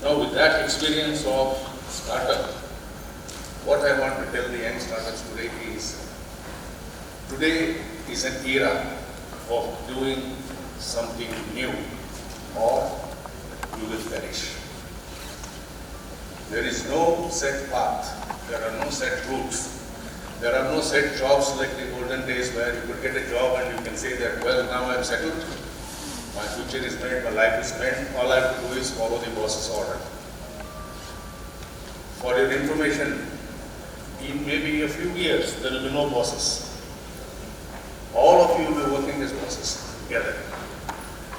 Now with that experience of startup, what I want to tell the young startups today is an era of doing something new or you will perish. There is no set path, there are no set routes, there are no set jobs like the olden days where you could get a job and you can say that, well, now I am settled, my future is made, my life is made, all I have to do is follow the boss's order. For your information, in maybe a few years, there will be no bosses. All of you will be working as bosses together.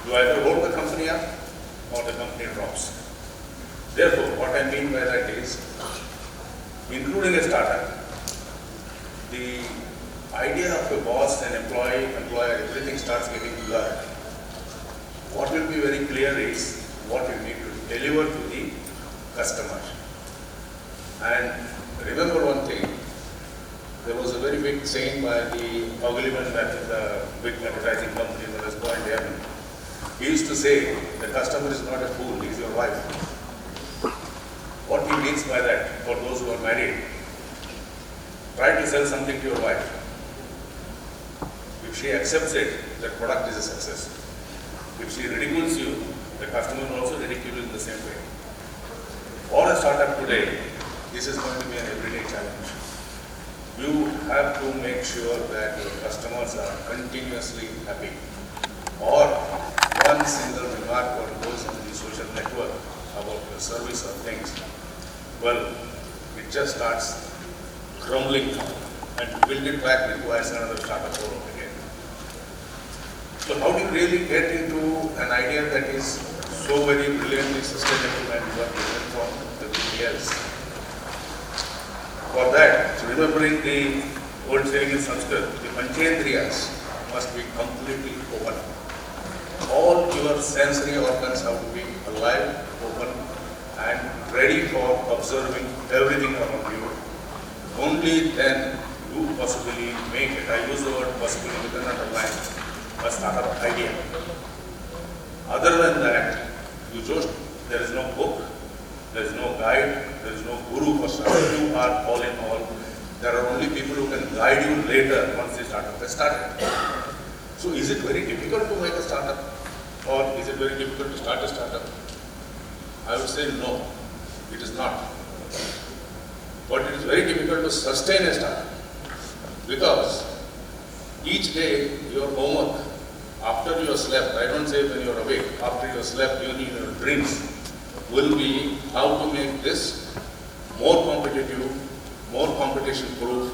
You either hold the company up or the company drops. Therefore, what I mean by that is, including a startup, the idea of a boss and employee, employer, everything starts getting blurred. What will be very clear is what you need to deliver to the customer. And remember one thing, there was a very big saying by the Ogilvy, that is a big advertising company in the Expo in Germany. He used to say, the customer is not a fool, he is your wife. What he means by that, for those who are married, try to sell something to your wife. If she accepts it, that product is a success. If she ridicules you, the customer will also ridicule you in the same way. For a startup today, this is going to be an everyday challenge. You have to make sure that your customers are continuously happy. Or one single remark or goes into the social network about your service or things, well, it just starts crumbling and to build it back requires another startup all over again. So how do you really get into an idea that is so very brilliantly sustainable and what different from everything else? For that, remembering the old saying in Sanskrit, the Panchendriyas must be completely open. All your sensory organs have to be alive, open, and ready for observing everything around you. Only then you possibly make it. I use the word possibly with an underline, a startup idea. Other than that, there is no book, there is no guide, there is no guru for startup. You are all in all. There are only people who can guide you later once the startup has started. So is it very difficult to make a startup? Or is it very difficult to start a startup? I would say no, it is not. But it is very difficult to sustain a startup because each day your homework, after you have slept, I don't say when you are awake, after you have slept, you need your dreams, will be how to make this more competitive, more competition proof,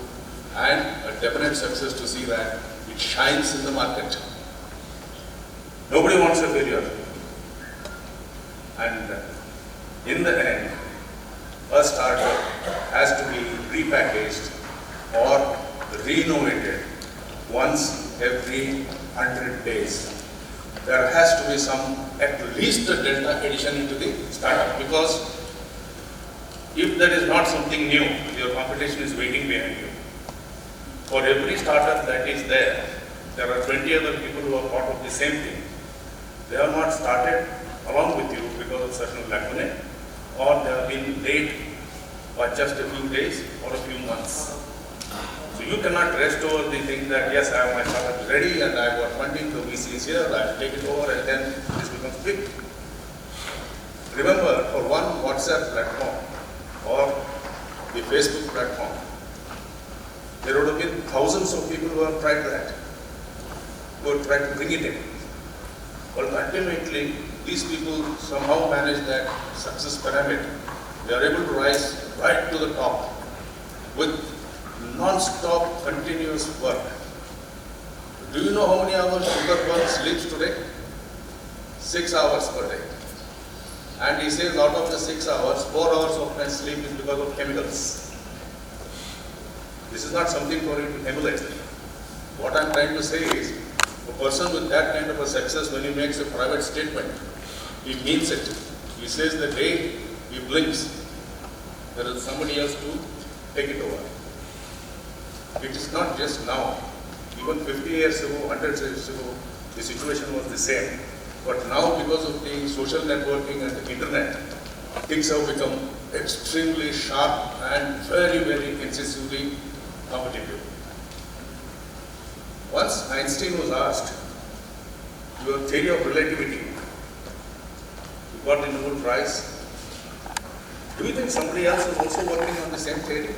and a definite success to see that it shines in the market. Nobody wants a failure. And in the end, a startup has to be repackaged or renovated once every 100 days. There has to be at least a delta addition into the startup, because if there is not something new, your competition is waiting behind you. For every startup that is there are 20 other people who are part of the same thing. They have not started along with you because of certain lacunae, or they have been late by just a few days or a few months. So you cannot rest over the thing that, yes, I have my startup ready and I have got funding, the VC is here, I will take it over and then this becomes big. Remember, for one WhatsApp platform or the Facebook platform, there would have been thousands of people who have tried that, who have tried to bring it in. But ultimately, these people somehow manage that success pyramid. They are able to rise right to the top with non-stop continuous work. Do you know how many hours Zuckerberg sleeps today? 6 hours per day. And he says out of the 6 hours, 4 hours of my sleep is because of chemicals. This is not something for you to emulate. What I am trying to say is, a person with that kind of a success, when he makes a private statement, he means it. He says the day he blinks, there is somebody else to take it over. It is not just now. Even 50 years ago, 100 years ago, the situation was the same. But now, because of the social networking and the internet, things have become extremely sharp and very, very incisively competitive. Once Einstein was asked, your theory of relativity, you got the Nobel Prize. Do you think somebody else is also working on the same theory?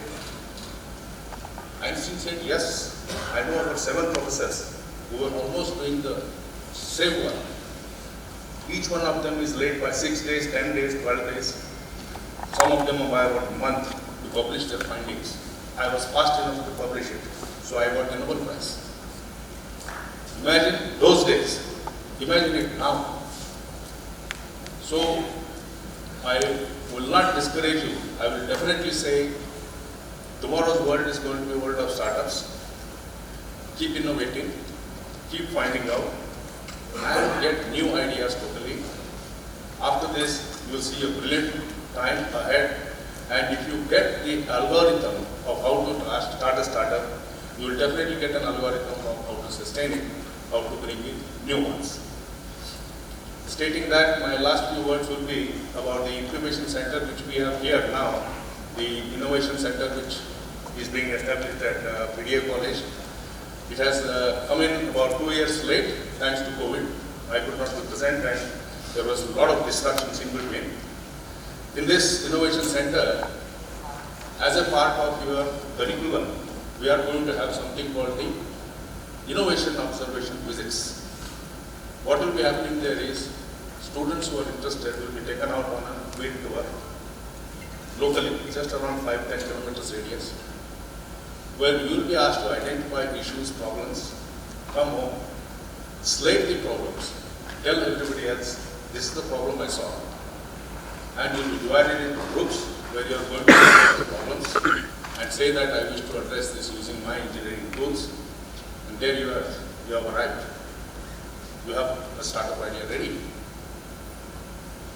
Einstein said, yes. I know about 7 professors who are almost doing the same work. Each one of them is late by 6 days, 10 days, 12 days. Some of them are by about a month to publish their findings. I was fast enough to publish it, so I got the Nobel Prize. Imagine those days. Imagine it now. So, I will not discourage you. I will definitely say tomorrow's world is going to be a world of startups. Keep innovating, keep finding out, and get new ideas totally. After this, you will see a brilliant time ahead. And if you get the algorithm of how to start a startup, you will definitely get an algorithm of how to sustain it, how to bring in new ones. Stating that, my last few words will be about the incubation center which we have here now, the innovation center which is being established at PDA College. It has come in about 2 years late thanks to COVID. I could not be present and there was a lot of disruptions in between. In this innovation center, as a part of your curriculum, we are going to have something called the innovation observation visits. What will be happening there is students who are interested will be taken out on a field tour locally, just around 5-10 kilometers radius, where you will be asked to identify issues, problems, come home, slate the problems, tell everybody else, this is the problem I saw. And you will be divided into groups where you are going to solve the problems and say that I wish to address this using my engineering tools. And there you have arrived. You have a startup idea ready.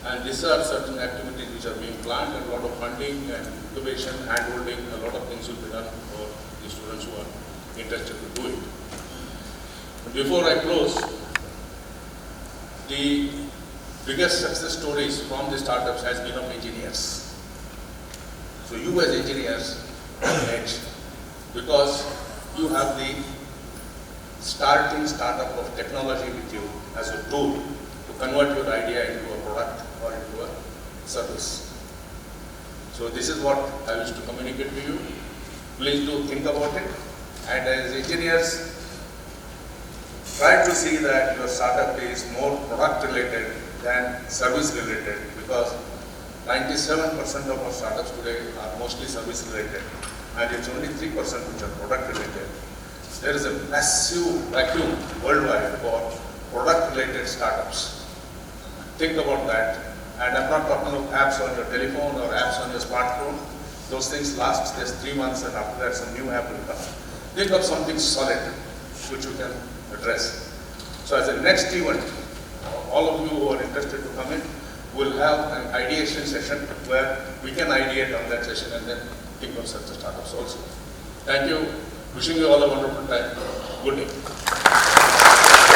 And these are certain activities which are being planned, and a lot of funding and incubation, hand-holding, a lot of things will be done for the students who are interested to do it. But before I close, the biggest success stories from the startups has been of engineers. So you as engineers are on edge because you have the starting startup of technology with you as a tool to convert your idea into a product or into a service. So this is what I wish to communicate to you. Please do think about it, and as engineers, try to see that your startup is more product related than service related, because 97% of our startups today are mostly service related, and it's only 3% which are product related. There is a massive vacuum worldwide for product-related startups. Think about that. And I'm not talking of apps on your telephone or apps on your smartphone. Those things last just 3 months, and after that some new app will come. Think of something solid which you can address. So as a next event, all of you who are interested to come in will have an ideation session where we can ideate on that session and then think of such startups also. Thank you. Wishing you all a wonderful time. Good day.